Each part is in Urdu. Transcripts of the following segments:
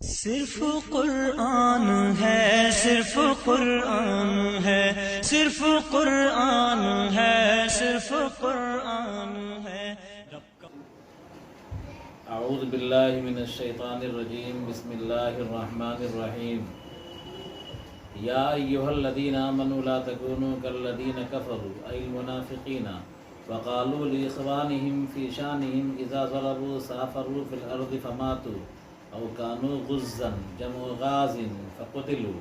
صرف قرآن ہے، صرف قرآن ہے، صرف قرآن ہے، صرف قرآن ہے۔ اعوذ باللہ من الشیطان الرجیم، بسم اللہ الرحمن الرحیم۔ یا ایھا الذین آمنوا لا تکونوا کالذین کفروا ای المنافقین وقالوا لاخوانهم فی شانهم اذا ضربوا سافروا فی الارض فماتوا او كانوا غزا جمع غاز فقتلوا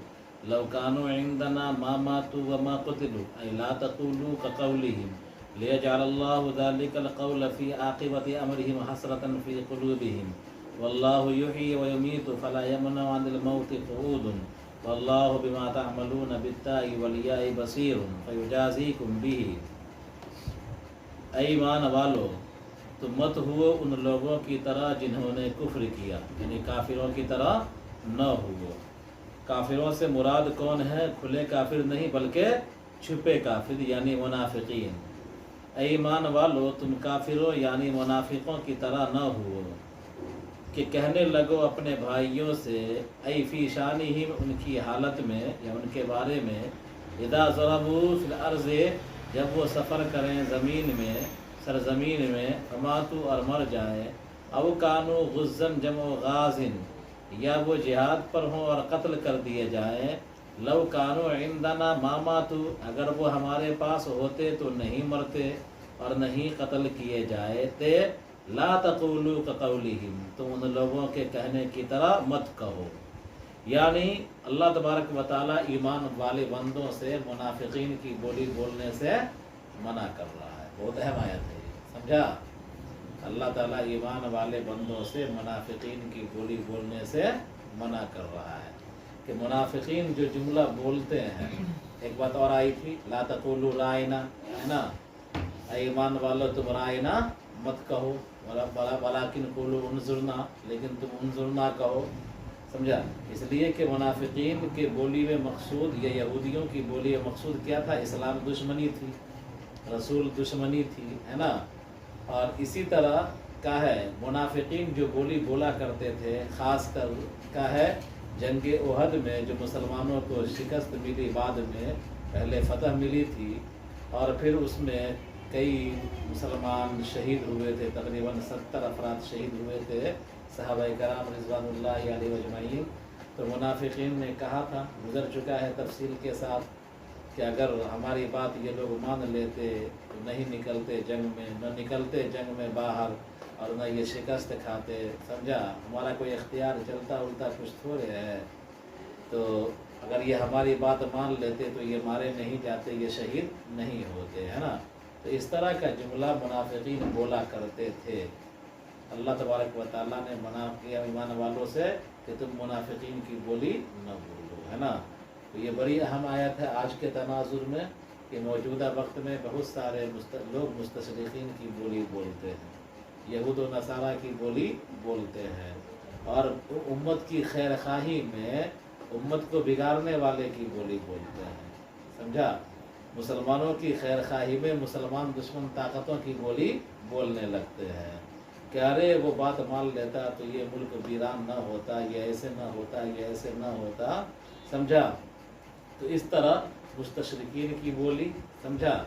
لو كانوا عندنا ما ماتوا وما قتلوا اي لا تقولوا كقولهم ليجعل الله ذلك القول في عاقبة امرهم حسرة في قلوبهم والله يحيي ويميت فلا يمنع عن الموت قعود والله بما تعملون بالتاء والياء بصير فيجازيكم به۔ اے ایمان والو، تم مت ہو ان لوگوں کی طرح جنہوں نے کفر کیا، یعنی کافروں کی طرح نہ ہو۔ کافروں سے مراد کون ہے؟ کھلے کافر نہیں بلکہ چھپے کافر یعنی منافقین۔ اے ایمان والو، تم کافروں یعنی منافقوں کی طرح نہ ہو کہ کہنے لگو اپنے بھائیوں سے، اے فی شانہم ان کی حالت میں یا ان کے بارے میں، اذا ضربوا فی الارض جب وہ سفر کریں زمین میں، سرزمین میں، فماتوا اور مر جائیں، او کانوا غزن جمع غازن یا وہ جہاد پر ہوں اور قتل کر دیے جائیں، لو کانوا عندنا ما ماتوا اگر وہ ہمارے پاس ہوتے تو نہیں مرتے اور نہیں قتل کیے جائے تے، لا تقولوا كقولهم تم ان لوگوں کے کہنے کی طرح مت کہو۔ یعنی اللہ تبارک و تعالی ایمان والے بندوں سے منافقین کی بولی بولنے سے منع کر رہا ہے۔ بہت اہم آیت ہے یہ، سمجھا؟ اللہ تعالیٰ ایمان والے بندوں سے منافقین کی بولی بولنے سے منع کر رہا ہے کہ منافقین جو جملہ بولتے ہیں، ایک بات اور آئی تھی، لا تقولوا رائنا، ہے نا؟ اے ایمان والو تم رائنا مت کہو، ولیکن قولوا انظرنا، لیکن تم انظرنا کہو، سمجھا؟ اس لیے کہ منافقین کے بولی میں مقصود یا یہودیوں کی بولی میں مقصود کیا تھا؟ اسلام دشمنی تھی، رسول دشمنی تھی، ہے نا؟ اور اسی طرح کا ہے منافقین جو بولی بولا کرتے تھے، خاص کر کا ہے جنگ احد میں جو مسلمانوں کو شکست ملی، بعد میں پہلے فتح ملی تھی اور پھر اس میں کئی مسلمان شہید ہوئے تھے، تقریباً 70 افراد شہید ہوئے تھے، صحابہ کرام رضوان اللہ علیہ اجمعین۔ تو منافقین نے کہا تھا، گزر چکا ہے تفصیل کے ساتھ، کہ اگر ہماری بات یہ لوگ مان لیتے تو نہیں نکلتے جنگ میں، نہ نکلتے جنگ میں باہر اور نہ یہ شکست کھاتے، سمجھا؟ ہمارا کوئی اختیار چلتا الٹا کچھ تھوڑے ہے، تو اگر یہ ہماری بات مان لیتے تو یہ مارے نہیں جاتے، یہ شہید نہیں ہوتے، ہے نا؟ تو اس طرح کا جملہ منافقین بولا کرتے تھے۔ اللہ تبارک و تعالیٰ نے منع کیا ایمان والوں سے کہ تم منافقین کی بولی نہ بولو، ہے نا؟ تو یہ بڑی اہم آیت ہے آج کے تناظر میں کہ موجودہ وقت میں بہت سارے لوگ مستشرقین کی بولی بولتے ہیں، یہود و نصارہ کی بولی بولتے ہیں، اور امت کی خیر خواہی میں امت کو بگاڑنے والے کی بولی بولتے ہیں، سمجھا؟ مسلمانوں کی خیر خواہی میں مسلمان دشمن طاقتوں کی بولی بولنے لگتے ہیں کہ ارے وہ بات مان لیتا تو یہ ملک ویران نہ ہوتا، یہ ایسے نہ ہوتا، یہ ایسے نہ ہوتا، سمجھا؟ تو اس طرح مستشرقین کی بولی، سمجھا؟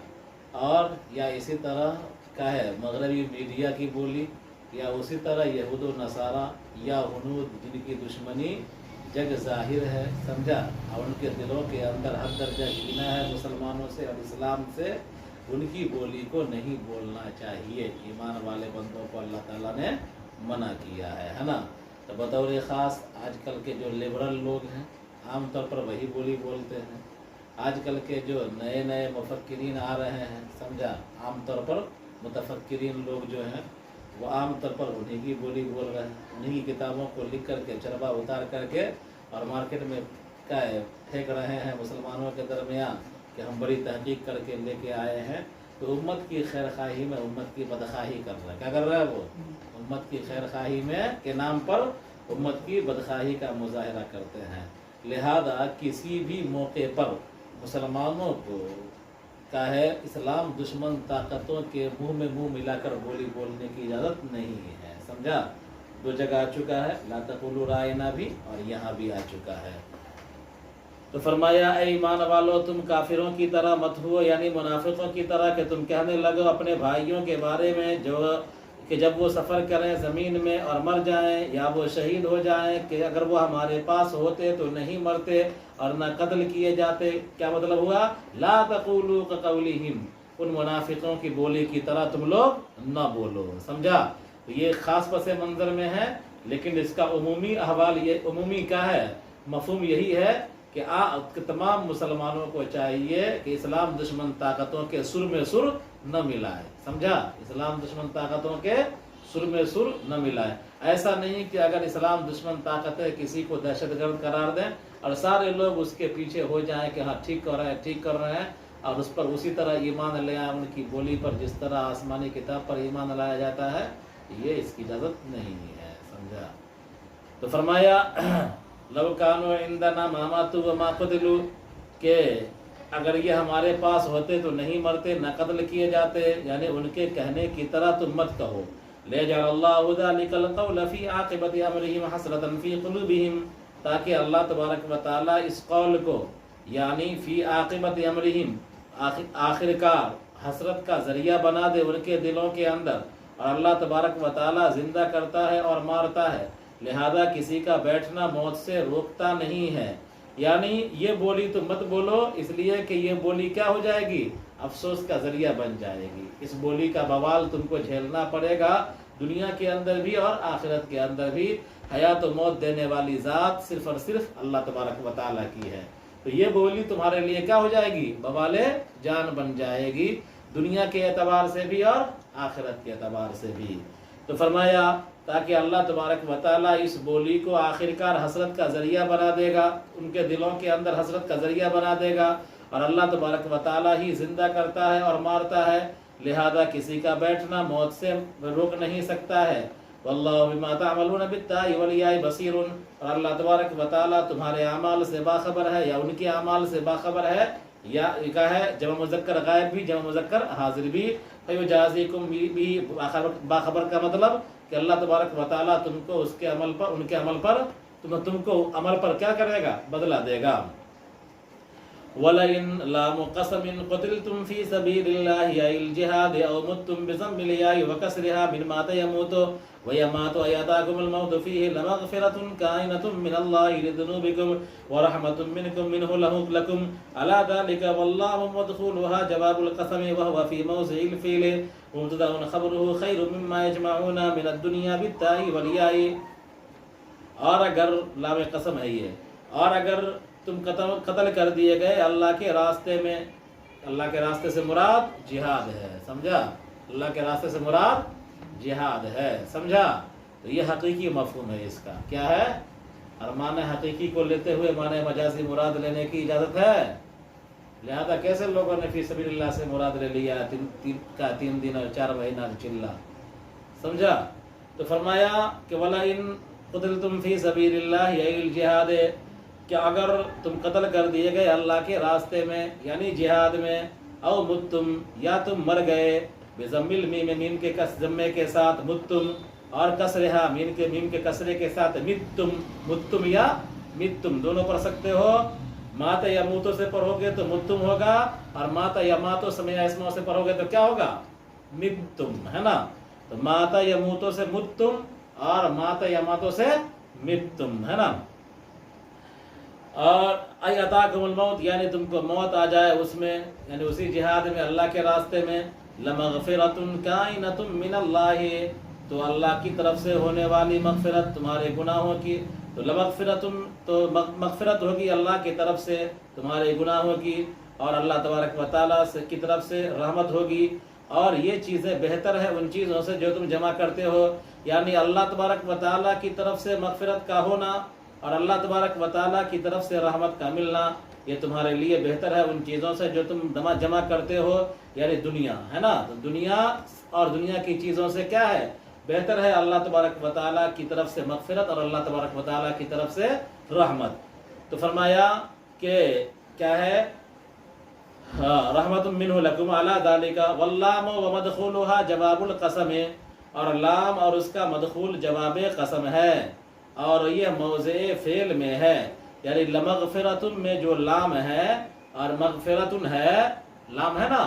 اور یا اسی طرح کا ہے مغربی میڈیا کی بولی، یا اسی طرح یہود و نصارہ یا ہنود جن کی دشمنی جگ ظاہر ہے، سمجھا؟ اور ان کے دلوں کے اندر حد درجہ کینہ ہے مسلمانوں سے اور اسلام سے، ان کی بولی کو نہیں بولنا چاہیے۔ ایمان والے بندوں کو اللہ تعالیٰ نے منع کیا ہے نا؟ تو بطور خاص آج کل کے جو لبرل لوگ ہیں عام طور پر وہی بولی بولتے ہیں۔ آج کل کے جو نئے نئے مفکرین آ رہے ہیں، سمجھا؟ عام طور پر متفکرین لوگ جو ہیں وہ عام طور پر انہی کی بولی بول رہے ہیں، انہی کی کتابوں کو لکھ کر کے چربا اتار کر کے اور مارکیٹ میں پھینک رہے ہیں مسلمانوں کے درمیان کہ ہم بڑی تحقیق کر کے لے کے آئے ہیں۔ تو امت کی خیر خواہی میں امت کی بدخواہی کر رہا ہے۔ کیا کر رہا ہے وہ؟ امت کی خیر خواہی میں کے نام پر امت کی بدخواہی کا مظاہرہ کرتے ہیں۔ لہذا کسی بھی موقع پر مسلمانوں کو کا ہے اسلام دشمن طاقتوں کے منہ میں منہ ملا کر بولی بولنے کی اجازت نہیں ہے، سمجھا؟ دو جگہ آ چکا ہے، لا تقولوا رائنا بھی اور یہاں بھی آ چکا ہے۔ تو فرمایا اے ایمان والو تم کافروں کی طرح مت ہو، یعنی منافقوں کی طرح کہ تم کہنے لگو اپنے بھائیوں کے بارے میں کہ جب وہ سفر کریں زمین میں اور مر جائیں یا وہ شہید ہو جائیں کہ اگر وہ ہمارے پاس ہوتے تو نہیں مرتے اور نہ قتل کیے جاتے۔ کیا مطلب ہوا؟ لا تقولوا كقولهم، ان منافقوں کی بولی کی طرح تم لوگ نہ بولو۔ سمجھا؟ تو یہ خاص پس منظر میں ہے، لیکن اس کا عمومی احوال یہ عمومی کیا ہے؟ مفہوم یہی ہے کہ تمام مسلمانوں کو چاہیے کہ اسلام دشمن طاقتوں کے سر میں سر نہ ملائے۔ سمجھا؟ اسلام دشمن طاقتوں کے سر میں سر نہ ملائے۔ ایسا نہیں کہ اگر اسلام دشمن طاقتیں کسی کو دہشت گرد قرار دیں اور سارے لوگ اس کے پیچھے ہو جائیں کہ ہاں ٹھیک کر رہے ہیں ٹھیک کر رہے ہیں، اور اس پر اسی طرح ایمان لے آئیں، ان کی بولی پر جس طرح آسمانی کتاب پر ایمان لایا جاتا ہے، یہ اس کی اجازت نہیں ہے۔ سمجھا؟ تو فرمایا لو کانوا عندنا ما ماتوا وما قتلوا، کہ اگر یہ ہمارے پاس ہوتے تو نہیں مرتے نہ قتل کیے جاتے، یعنی ان کے کہنے کی طرح تم مت کہو۔ لیجعل اللہ ذلک القول فی عاقبۃ امرہم حسرۃ فی قلوبہم، تاکہ اللہ تبارک و تعالیٰ اس قول کو یعنی فی عاقبۃ امرہم آخر کار حسرت کا ذریعہ بنا دے ان کے دلوں کے اندر، اور اللہ تبارک و تعالیٰ زندہ کرتا ہے اور مارتا ہے، لہذا کسی کا بیٹھنا موت سے روکتا نہیں ہے۔ یعنی یہ بولی تو مت بولو، اس لیے کہ یہ بولی کیا ہو جائے گی؟ افسوس کا ذریعہ بن جائے گی۔ اس بولی کا بوال تم کو جھیلنا پڑے گا، دنیا کے اندر بھی اور آخرت کے اندر بھی۔ حیات و موت دینے والی ذات صرف اور صرف اللہ تبارک و تعالیٰ کی ہے، تو یہ بولی تمہارے لیے کیا ہو جائے گی؟ بوال جان بن جائے گی، دنیا کے اعتبار سے بھی اور آخرت کے اعتبار سے بھی۔ تو فرمایا تاکہ اللہ تبارک و تعالیٰ اس بولی کو آخرکار حسرت کا ذریعہ بنا دے گا، ان کے دلوں کے اندر حسرت کا ذریعہ بنا دے گا، اور اللہ تبارک و تعالیٰ ہی زندہ کرتا ہے اور مارتا ہے، لہذا کسی کا بیٹھنا موت سے روک نہیں سکتا ہے۔ واللہ بما تعملون بالتاء والیاء بصیر، اور اللہ تبارک و تعالیٰ تمہارے اعمال سے باخبر ہے یا ان کے اعمال سے باخبر ہے، یا کہا ہے جمع مذکر غائب بھی جمع مذکر حاضر بھی۔ فیجازیکم بھی باخبر کا مطلب کہ اللہ تبارک و تعالیٰ تم کو اس کے عمل پر ان کے عمل پر تم کو عمل پر کیا کرے گا؟ بدلہ دے گا۔ وَلَئِن لَامُ قَسَمٍ قُتِلْتُمْ فِي سَبِيلِ اللَّهِ أَوِ الْجِهَادِ أَوْ مُتُّمْ بِضَمِّ الْيَاءِ وَكَسْرِهَا مِنْ مَاتَ يَمُوتُ وَيَمَاتُ أَيَأْتَاكُمُ الْمَوْتُ فِيهِ لَمَغْفِرَةٌ كَائِنَةٌ مِنَ اللَّهِ لِذُنُوبِكُمْ وَرَحْمَةٌ مِنْكُمْ مِنْهُ لَكُمْ أَلَا ذَلِكَ وَاللَّهُ مَدْخُولُهَا جَوَابُ الْقَسَمِ وَهُوَ فِي مَوْضِعِ الْفِعْلِ مُبْتَدَأٌ خَبَرُهُ خَيْرٌ مِمَّا يَجْمَعُونَ مِنَ الدُّنْيَا بِالتَّاءِ وَالْيَاءِ۔ اور اگر لام قسم ہے یہ، اور اگر تم قتل کر دیے گئے اللہ کے راستے میں، اللہ کے راستے سے مراد جہاد ہے۔ سمجھا؟ اللہ کے راستے سے مراد جہاد ہے۔ سمجھا؟ تو یہ حقیقی مفہوم ہے اس کا، کیا ہے؟ اور معنی حقیقی کو لیتے ہوئے معنی مجازی مراد لینے کی اجازت ہے، لہذا کیسے لوگوں نے فی سبیل اللہ سے مراد لے لیا 3 دن اور 4 مہینہ چلا۔ سمجھا؟ تو فرمایا کہ وَلَئِن قُتِلْتُمْ فِي سَبِيلِ اللَّهِ أَوِ الْجِهَادِ، کہ اگر تم قتل کر دیے گئے اللہ کے راستے میں یعنی جہاد میں، او متم، یا تم مر گئے، بضم المیم، میم کے ضمے کے ساتھ، متم، اور کسرہا، میم کے کسرے کے ساتھ، متم یا متم دونوں پڑھ سکتے ہو۔ مات یا موتو سے پڑھو گے تو متم ہوگا، اور ماتا یا ماتو سمیع اسماء سے پڑھو گے تو کیا ہوگا؟ متم، ہے نا؟ تو ماتا یا موتو سے متم اور ماتا یا ماتو سے متم، ہے نا؟ اور ایاتاکم الموت، یعنی تم کو موت آ جائے اس میں، یعنی اسی جہاد میں اللہ کے راستے میں، لمغفرۃ کائنۃ من اللہ، تو اللہ کی طرف سے ہونے والی مغفرت تمہارے گناہوں کی، تو لمغفرۃ، تو مغفرت ہوگی اللہ کی طرف سے تمہارے گناہوں کی، اور اللہ تبارک و تعالیٰ کی طرف سے رحمت ہوگی۔ اور یہ چیزیں بہتر ہے ان چیزوں سے جو تم جمع کرتے ہو، یعنی اللہ تبارک و تعالیٰ کی طرف سے مغفرت کا ہونا اور اللہ تبارک و تعالیٰ کی طرف سے رحمت کا ملنا، یہ تمہارے لیے بہتر ہے ان چیزوں سے جو تم جمع کرتے ہو، یعنی دنیا، ہے نا؟ تو دنیا اور دنیا کی چیزوں سے کیا ہے؟ بہتر ہے اللہ تبارک و تعالیٰ کی طرف سے مغفرت اور اللہ تبارک و تعالیٰ کی طرف سے رحمت۔ تو فرمایا کہ کیا ہے؟ رحمت منہ لکم علی ذالک، واللام ومدخولها جواب القسم، اور لام اور اس کا مدخول جواب قسم ہے، اور یہ موضع فعل میں ہے، یعنی لمغفرتن میں جو لام ہے اور مغفرتن ہے، لام ہے نا،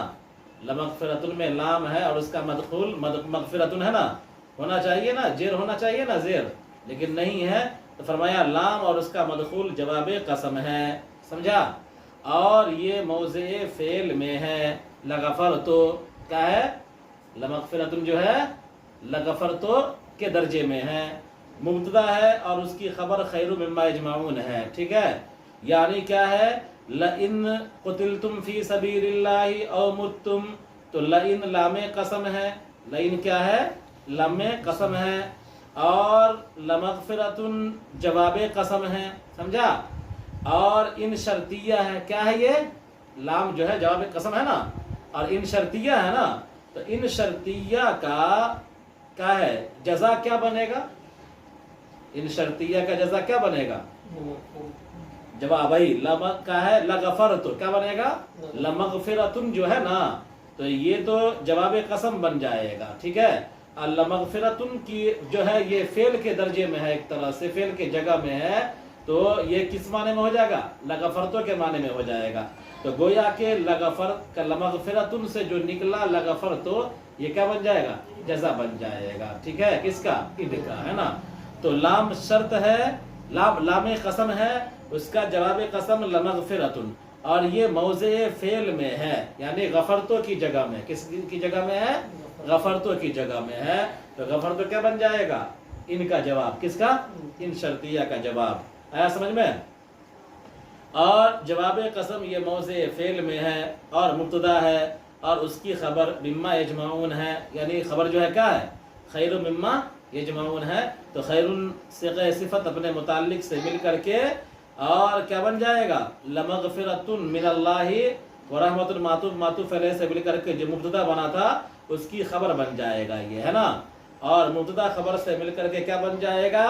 لمغفرتن میں لام ہے اور اس کا مدخول مغفرتن ہے نا، ہونا چاہیے نا، زیر ہونا چاہیے نا، زیر، لیکن نہیں ہے، تو فرمایا لام اور اس کا مدخول جواب قسم ہے، سمجھا؟ اور یہ موضع فعل میں ہے، لغفرتو کیا ہے؟ لمغفرتن جو ہے لغفرتو کے درجے میں ہے، مبتدا ہے اور اس کی خبر خیر مما یجمعون ہے، ٹھیک ہے؟ یعنی کیا ہے؟ لئن قتلتم فی سبیل اللہ او متتم، تو لئن لام قسم ہے، لئن کیا ہے؟ لام قسم ہے، اور لمغفرتن جواب قسم ہے، سمجھا؟ اور ان شرطیہ ہے، کیا ہے یہ؟ لام جو ہے جواب قسم ہے نا، اور ان شرطیہ ہے نا، تو ان شرطیہ کا کیا ہے جزا کیا بنے گا؟ ان شرطیہ کا جزا کیا بنے گا؟ جواب کا ہے لغفرت، کیا بنے گا؟ لمغفرتن جو ہے نا، تو یہ تو جواب قسم بن جائے گا، ٹھیک ہے؟ لمغفرتن کی جو ہے یہ فعل کے درجے میں ہے، ایک طرح سے فعل کے جگہ میں ہے، تو یہ کس معنی میں ہو جائے گا؟ لغفرتو کے معنی میں ہو جائے گا، تو گویا کہ لمغفرتن سے جو نکلا لغفرتو، یہ کیا بن جائے گا؟ جزا بن جائے گا، ٹھیک ہے؟ کس کا؟ ان کا، ہے نا؟ تو لام شرط ہے، لام قسم ہے، اس کا جواب قسم لمغفرتن، اور یہ موضع فعل میں ہے، یعنی غفرتو کی جگہ میں، کس کی جگہ میں ہے؟ غفرتو کی جگہ میں ہے، تو غفرتو کیا بن جائے گا؟ ان کا جواب، کس کا؟ ان شرطیہ کا جواب، آیا سمجھ میں؟ اور جواب قسم یہ موضع فعل میں ہے اور مبتدا ہے، اور اس کی خبر مما یجمعون ہے، یعنی خبر جو ہے کیا ہے؟ خیر مما یجمعون ہے، تو خیر صیغہ صفت اپنے متعلق سے مل کر کے اور کیا بن جائے گا؟ لمغفرتن من اللہ ورحمت معطوف علیہ سے مل کر کے جو مبتدا بنا تھا اس کی خبر بن جائے گا، یہ ہے نا؟ اور مبتدا خبر سے مل کر کے کیا بن جائے گا؟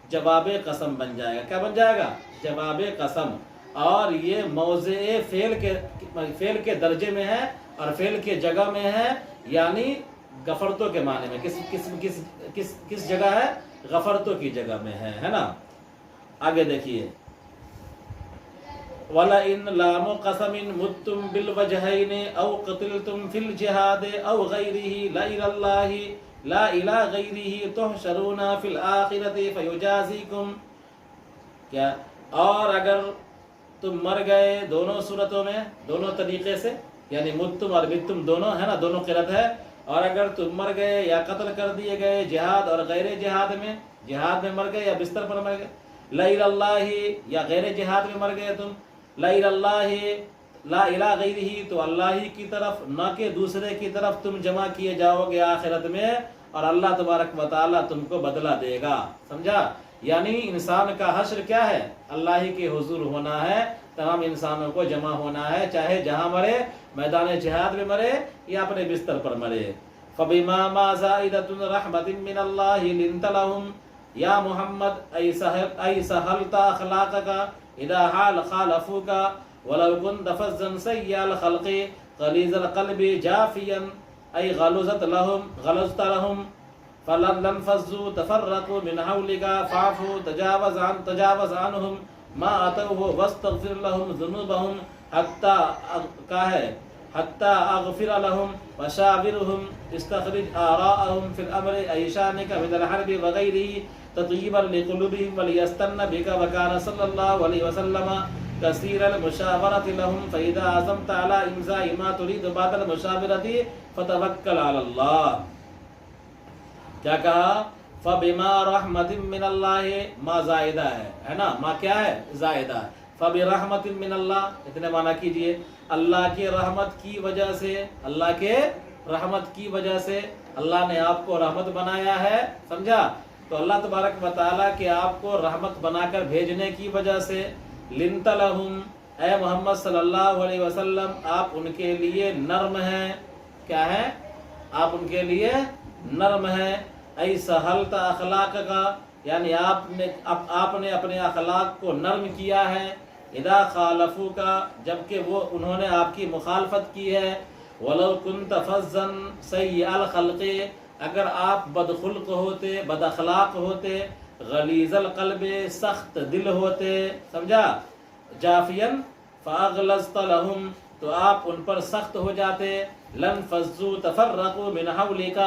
جواب قسم بن جائے گا، کیا بن جائے گا؟ جواب قسم، اور یہ موضع فعل کے درجے میں ہے اور فعل کے جگہ میں ہے، یعنی غفرتو کے معنی میں، کس جگہ ہے؟ غفرتو کی جگہ میں ہے نا؟ آگے دیکھیے، وَلَئِن لَامُ قَسَمٍ مُتُّمْ بِالْوَجْهَيْنِ أَوْ قُتِلْتُمْ فِي الْجِهَادِ أَوْ غَيْرِهِ لَإِلَى اللَّهِ لَا إِلَى غَيْرِهِ تُحْشَرُونَ فِي الْآخِرَةِ فَيُجَازِيكُمْ، کیا؟ اور اگر تم مر گئے دونوں صورتوں میں، دونوں طریقے سے، یعنی متم اور بتم دونوں ہے نا، دونوں قرأت ہے، اور اگر تم مر گئے یا قتل کر دیے گئے جہاد اور غیر جہاد میں، جہاد میں مر گئے یا بستر پر مر گئے، لَإِلَى اللَّهِ یا غیر جہاد میں مر گئے تم، لَإِلَى اللَّهِ لا الہ غیرہ، تو اللہ ہی کی طرف، نہ کہ دوسرے کی طرف تم جمع کیے جاؤ گے آخرت میں، اور اللہ تبارک و تعالیٰ تم کو بدلہ دے گا، سمجھا؟ یعنی انسان کا حشر کیا ہے؟ اللہ ہی کے حضور ہونا ہے، تمام انسانوں کو جمع ہونا ہے، چاہے جہاں مرے، میدان جہاد میں مرے یا اپنے بستر پر مرے۔ فَبِمَا مَا زَائِدَةٌ رَحْمَةٍ مِّنَ اللَّهِ لِنْتَ لَهُمْ یا محمد ای سہلت اخلاقك اذا حال خالفوك ولو كنت فظا سیء الخلق غلیظ القلب جافیا ای غلظت لهم فلن انفضوا تفرقوا من حولك فاعفوا تجاوز عنهم ما اتوه واستغفر لهم ذنوبهم حتى اغفر لهم وشاورهم استخرج آراءهم في الامر اي شانك من الحرب وغيره تطيبا لقلوبهم وليستن بك وكان صلى الله عليه وسلم كثير المشاورة لهم فإذا عزمت على إمضاء ما تريد بعد المشاورة فتوكل على الله۔ کیا کہا؟ فَبِمَا رَحْمَةٍ مِّنَ اللَّهِ، ما زائدہ ہے نا؟ ما کیا ہے؟ زائدہ ہے۔ فَبِرَحْمَةٍ مِّنَ اللَّهِ، اتنے معنی کیجئے، اللہ کے رحمت کی وجہ سے، اللہ کے رحمت کی وجہ سے اللہ نے آپ کو رحمت بنایا ہے، سمجھا؟ تو اللہ تبارک و تعالیٰ کے آپ کو رحمت بنا کر بھیجنے کی وجہ سے، لِنْتَ لَهُمْ، اے محمد صلی اللہ علیہ وسلم آپ ان کے لیے نرم ہیں، کیا ہے؟ آپ ان کے لیے نرم ہیں، ای سہلت اخلاق کا، یعنی آپ نے اپنے اخلاق کو نرم کیا ہے، اذا خالفو کا، جبکہ وہ انہوں نے آپ کی مخالفت کی ہے، ولو کنت فظا سیء الخلق، اگر آپ بدخلق ہوتے، بد اخلاق ہوتے، غلیظ القلب، سخت دل ہوتے، سمجھا، جافین فاغلظت لهم، تو آپ ان پر سخت ہو جاتے، لنفضوا تفرقوا من حولک،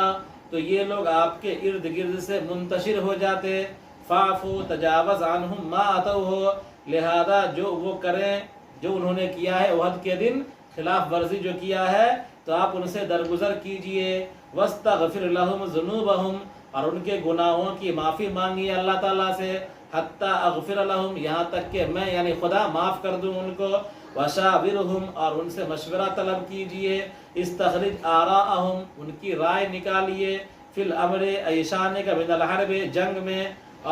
تو یہ لوگ آپ کے ارد گرد سے منتشر ہو جاتے، فاعفو تجاوز عنہم ما اتوہ، لہذا جو وہ کریں جو انہوں نے کیا ہے احد کے دن، خلاف ورزی جو کیا ہے، تو آپ ان سے درگزر کیجئے، واستغفر لهم ذنوبهم، اور ان کے گناہوں کی معافی مانگیے اللہ تعالیٰ سے، حتی اغفر لهم، یہاں تک کہ میں یعنی خدا معاف کر دوں ان کو، وشاورهم، اور ان سے مشورہ طلب کیجئے، استخرج آراءهم، ان کی رائے نکالیے، فی الامر ایشان کا من الحرب، جنگ میں،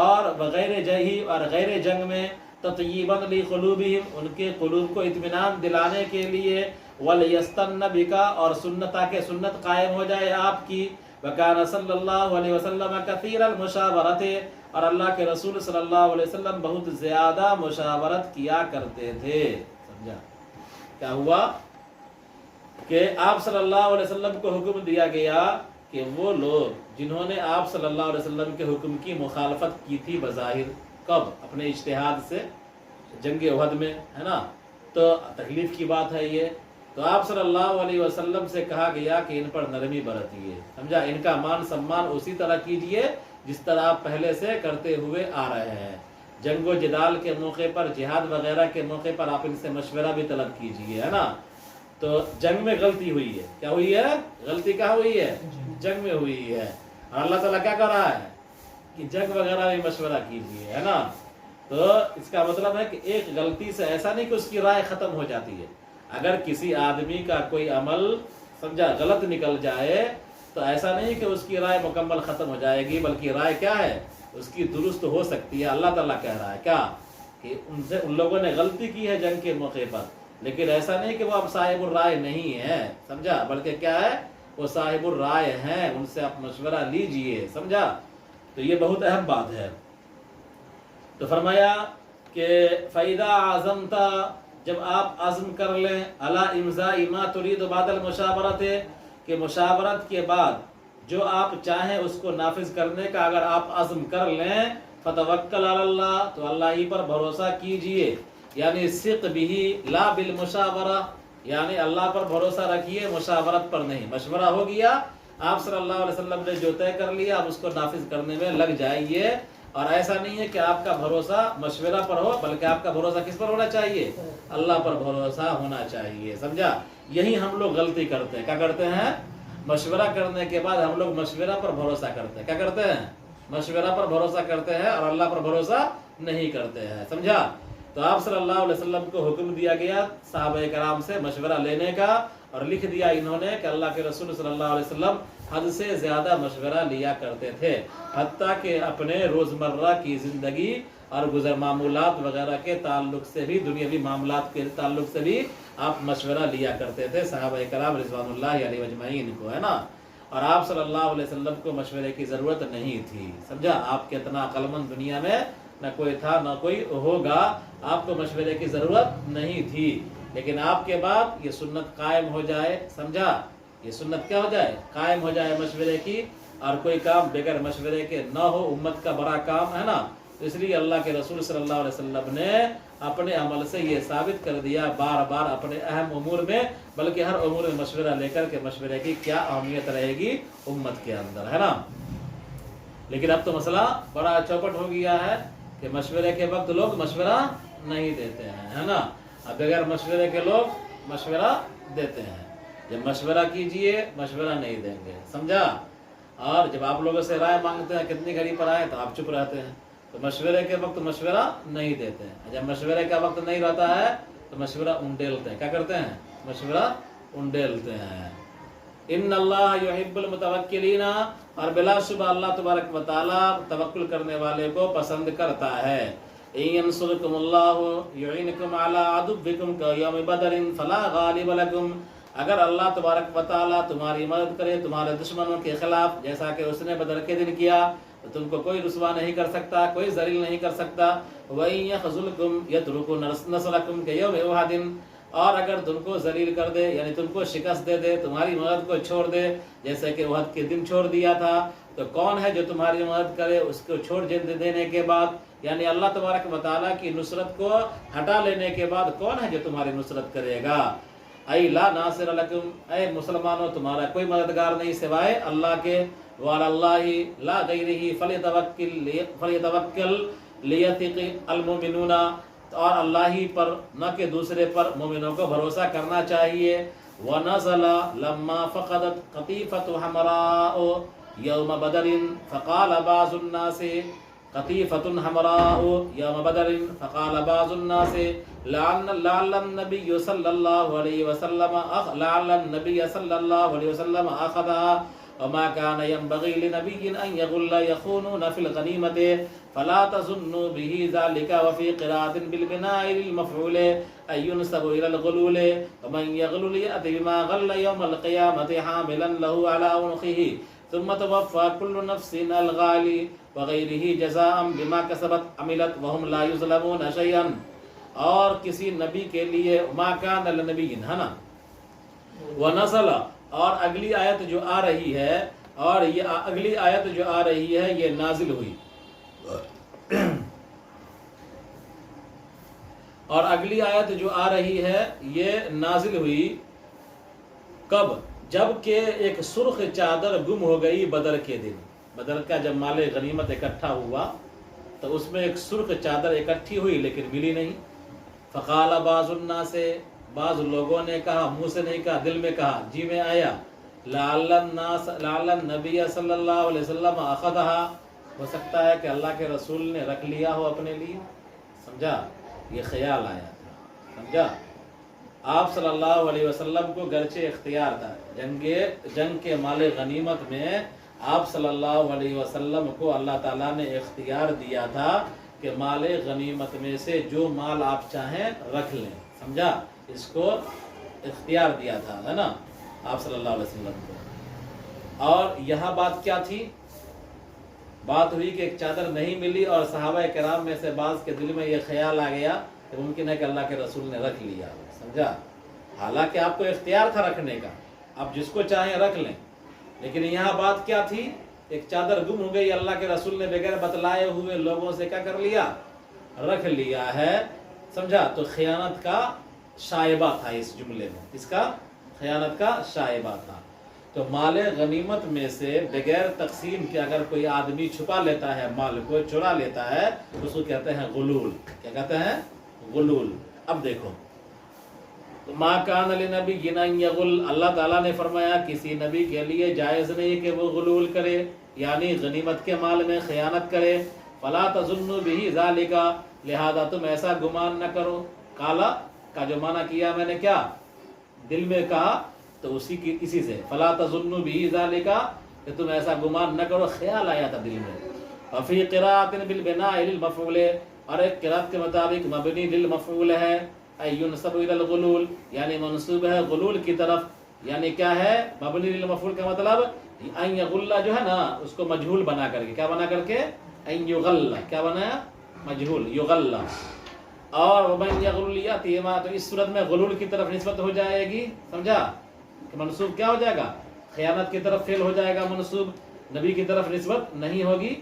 اور بغیر جہی اور غیر جنگ میں، تطیبا لقلوبہم، ان کے قلوب کو اطمینان دلانے کے لیے، ولیستن بکا، اور سنت تاکہ سنت قائم ہو جائے آپ کی، وکان صلی اللہ علیہ وسلم کثیر المشاورت، اور اللہ کے رسول صلی اللہ علیہ وسلم بہت زیادہ مشاورت کیا کرتے تھے، سمجھا، کیا ہوا کہ آپ صلی اللہ علیہ وسلم کو حکم دیا گیا کہ وہ لوگ جنہوں نے آپ صلی اللہ علیہ وسلم کے حکم کی مخالفت کی تھی بظاہر، کب؟ اپنے اجتہاد سے، جنگ احد میں، ہے نا، تو تکلیف کی بات ہے یہ، تو آپ صلی اللہ علیہ وسلم سے کہا گیا کہ ان پر نرمی برتیے، سمجھا، ان کا مان سمان اسی طرح کیجئے جس طرح آپ پہلے سے کرتے ہوئے آ رہے ہیں، جنگ و جدال کے موقع پر، جہاد وغیرہ کے موقع پر آپ ان سے مشورہ بھی طلب کیجئے، ہے نا۔ تو جنگ میں غلطی ہوئی ہے، کیا ہوئی ہے؟ غلطی کہاں ہوئی ہے؟ جنگ میں ہوئی ہے، اور اللہ تعالیٰ کیا کر رہا ہے کہ جنگ وغیرہ میں مشورہ کیجئے، ہے نا۔ تو اس کا مطلب ہے کہ ایک غلطی سے ایسا نہیں کہ اس کی رائے ختم ہو جاتی ہے، اگر کسی آدمی کا کوئی عمل، سمجھا، غلط نکل جائے تو ایسا نہیں کہ اس کی رائے مکمل ختم ہو جائے گی، بلکہ رائے کیا ہے؟ اس کی درست ہو سکتی ہے۔ اللہ تعالیٰ کہہ رہا ہے کیا کہ ان لوگوں نے غلطی کی ہے جنگ کے موقع پر، لیکن ایسا نہیں کہ وہ اب صاحب الرائے نہیں ہے، سمجھا، بلکہ کیا ہے؟ وہ صاحب الرائے ہیں، ان سے آپ مشورہ لیجئے، سمجھا۔ تو یہ بہت اہم بات ہے۔ تو فرمایا کہ فَإِذَا عَزَمْتَ، جب آپ عزم کر لیں، عَلَىٰ إِمْضَاءِ مَا تُرِيدُ بَعْدَ الْمُشَاوَرَةِ، کہ مشاورت کے بعد جو آپ چاہیں اس کو نافذ کرنے کا اگر آپ عزم کر لیں، فَتَوَكَّلْ عَلَى اللَّهِ، تو اللہ ہی پر بھروسہ کیجئے، یعنی ثق بِهِ لَا بِالْمُشَاوَرَةِ، یعنی اللہ پر بھروسہ رکھیے، مشاورت پر نہیں۔ مشورہ ہو گیا، آپ صلی اللہ علیہ وسلم نے جو طے کر لیا، آپ اس کو نافذ کرنے میں لگ جائیے، اور ایسا نہیں ہے کہ آپ کا بھروسہ مشورہ پر ہو، بلکہ آپ کا بھروسہ کس پر ہونا چاہیے؟ اللہ پر بھروسہ ہونا چاہیے، سمجھا۔ یہی ہم لوگ غلطی کرتے ہیں، کیا کرتے ہیں؟ مشورہ کرنے کے بعد ہم لوگ مشورہ پر بھروسہ کرتے ہیں، کیا کرتے ہیں؟ مشورہ پر بھروسہ کرتے ہیں اور اللہ پر بھروسہ نہیں کرتے ہیں، سمجھا۔ تو آپ صلی اللہ علیہ وسلم کو حکم دیا گیا صحابہ کرام سے مشورہ لینے کا، اور لکھ دیا انہوں نے کہ اللہ کے رسول صلی اللہ علیہ وسلم حد سے زیادہ مشورہ لیا کرتے تھے، حتیٰ کہ اپنے روزمرہ کی زندگی اور گزر معمولات وغیرہ کے تعلق سے بھی، دنیاوی معاملات کے تعلق سے بھی آپ مشورہ لیا کرتے تھے، صحابہ کرام رضوان اللہ علیہ اجمعین کو، ہے نا۔ اور آپ صلی اللہ علیہ وسلم کو مشورے کی ضرورت نہیں تھی، سمجھا۔ آپ کے اتنا عقل مند دنیا میں نہ کوئی تھا نہ کوئی ہوگا، آپ کو مشورے کی ضرورت نہیں تھی، لیکن آپ کے بعد یہ سنت قائم ہو جائے، سمجھا، یہ سنت کیا ہو جائے؟ قائم ہو جائے مشورے کی، اور کوئی کام بغیر مشورے کے نہ ہو، امت کا بڑا کام ہے نا۔ تو اس لیے اللہ کے رسول صلی اللہ علیہ وسلم نے اپنے عمل سے یہ ثابت کر دیا بار بار اپنے اہم امور میں، بلکہ ہر امور میں مشورہ لے کر کے مشورے کی کیا اہمیت رہے گی امت کے اندر، ہے نا۔ لیکن اب تو مسئلہ بڑا چوپٹ ہو گیا ہے کہ مشورے کے وقت لوگ مشورہ نہیں دیتے ہیں، ہے نا۔ اب بغیر مشورے کے لوگ مشورہ دیتے ہیں، جب مشورہ کیجئے مشورہ نہیں دیں گے، سمجھا۔ اور جب آپ لوگوں سے رائے مانگتے ہیں کتنی گھڑی پر آئے تو آپ چپ رہتے ہیں، تو مشورے کے وقت مشورہ نہیں دیتے ہیں۔ جب مشورے کا وقت نہیں رہتا ہے تو مشورہ انڈیلتے ہیں، کیا کرتے ہیں؟ مشورہ انڈیلتے ہیں۔ ان اللہ یحب المتوکلین، اور بلا شبہ اللہ تبارک و تعالیٰ توکل کرنے والے کو پسند کرتا ہے۔ ان ینصرکم اللہ یعینکم علی عدوکم کیوم بدر فلا غالب لکم، اگر اللہ تبارک و تعالیٰ تمہاری مدد کرے تمہارے دشمنوں کے خلاف، جیسا کہ اس نے بدر کے دن کیا، تو تم کو کوئی رسوا نہیں کر سکتا، کوئی ذلیل نہیں کر سکتا۔ وَإِن يَخْذُلْكُمْ يَتْرُكُ نَصْرَكُمْ كَيَوْمِ أُحُدٍ، اور اگر تم کو ذلیل کر دے یعنی تم کو شکست دے دے، تمہاری مدد کو چھوڑ دے، جیسے کہ احد کے دن چھوڑ دیا تھا، تو کون ہے جو تمہاری مدد کرے اس کو چھوڑ دینے کے بعد؟ یعنی اللہ تبارک و تعالیٰ کی نصرت کو ہٹا لینے کے بعد کون ہے جو تمہاری نصرت کرے گا؟ اے لا ناصر لکم، اے مسلمانوں تمہارا کوئی مددگار نہیں سوائے اللہ کے، وعلی اللہ لا غیرہ فلیتوکل لیتق المؤمنون، اور اللہ ہی پر نہ کہ دوسرے پر مومنوں کو بھروسہ کرنا چاہیے۔ ونزل لما فقدت قطیفۃ حمراء یوم بدر فقال بعض الناس قطیفۃ حمراء یوم بدر فقال بعض الناس لعل النبی صلی اللہ علیہ وسلم اخذها وما كان ينبغي لنبي ان يغل يخونون في الغنيمة فلا تظنوا به ذلك، وفي قراءة بالبناء للمفعول أن ينسب إلى الغلول، ومن يغلل يأت بما غل يوم القيامة حاملا له على عنقه ثم توفى كل نفس الغالي وغيره جزاء بما كسبت عملت وهم لا يظلمون شيئا۔ اور کسی نبی کے لیے ما كان لنبي ہے نا، ونزل، اور اگلی آیت جو آ رہی ہے، اور یہ اگلی آیت جو آ رہی ہے یہ نازل ہوئی، اور اگلی آیت جو آ رہی ہے یہ نازل ہوئی کب؟ جب کہ ایک سرخ چادر گم ہو گئی بدر کے دن۔ بدر کا جب مال غنیمت اکٹھا ہوا تو اس میں ایک سرخ چادر اکٹھی ہوئی لیکن ملی نہیں۔ فقال بعض الناس، بعض لوگوں نے کہا، منہ سے نہیں کہا، دل میں کہا، جی میں آیا، لعل النبی صلی اللہ علیہ وسلم اخذها، ہو سکتا ہے کہ اللہ کے رسول نے رکھ لیا ہو اپنے لیے، سمجھا؟ یہ خیال آیا تھا، سمجھا؟ آپ صلی اللہ علیہ وسلم کو گرچہ اختیار تھا، جنگ کے مال غنیمت میں آپ صلی اللہ علیہ وسلم کو اللہ تعالیٰ نے اختیار دیا تھا کہ مال غنیمت میں سے جو مال آپ چاہیں رکھ لیں، سمجھا؟ اس کو اختیار دیا تھا، ہے نا، آپ صلی اللہ علیہ وسلم کو۔ اور یہاں بات کیا تھی؟ بات ہوئی کہ ایک چادر نہیں ملی اور صحابہ کرام میں سے بعض کے دل میں یہ خیال آ گیا کہ ممکن ہے کہ اللہ کے رسول نے رکھ لیا، سمجھا؟ حالانکہ آپ کو اختیار تھا رکھنے کا، آپ جس کو چاہیں رکھ لیں، لیکن یہاں بات کیا تھی؟ ایک چادر گم ہو گئی، اللہ کے رسول نے بغیر بتلائے ہوئے لوگوں سے کیا کر لیا؟ رکھ لیا ہے، سمجھا؟ تو خیانت کا شائبہ تھا اس جملے میں، اس کا خیانت کا شائبہ تھا۔ تو مال غنیمت میں سے بغیر تقسیم کے اگر کوئی آدمی چھپا لیتا ہے، مال کو چرا لیتا ہے، اس کو کہتے ہیں غلول۔ کیا کہتے ہیں؟ غلول۔ اب دیکھو، ما کان لنبی ان یغل، اللہ تعالیٰ نے فرمایا کسی نبی کے لیے جائز نہیں کہ وہ غلول کرے، یعنی غنیمت کے مال میں خیانت کرے۔ فلا تظنوا به ذالک، لہذا تم ایسا گمان نہ کرو۔ کالا کا جو معنی کیا میں نے، کیا دل میں کہا، تو اسی سے فلا تظنوا به ذالک، کہ تم ایسا گمان نہ کرو، خیال آیا تھا دل میں۔ وفی قراءۃ بالبناء للمفعول، اور ایک قراءت کے مطابق مبنی للمفعول ہے، ینسب الی الغلول، یعنی منسوب ہے غلول کی طرف۔ یعنی کیا ہے مبنی للمفعول کا مطلب؟ ان یغل جو ہے نا، اس کو مجہول بنا کر کے، کیا بنا کر کے؟ ان یغل، کیا بنایا؟ مجہول، یغل۔ اور ومن یغل یأتی بما، تو اس صورت میں غلول کی طرف نسبت ہو جائے گی، سمجھا؟ کہ منسوب کیا ہو جائے گا؟ خیانت کی طرف فعل ہو جائے گا منسوب، نبی کی طرف نسبت نہیں ہوگی۔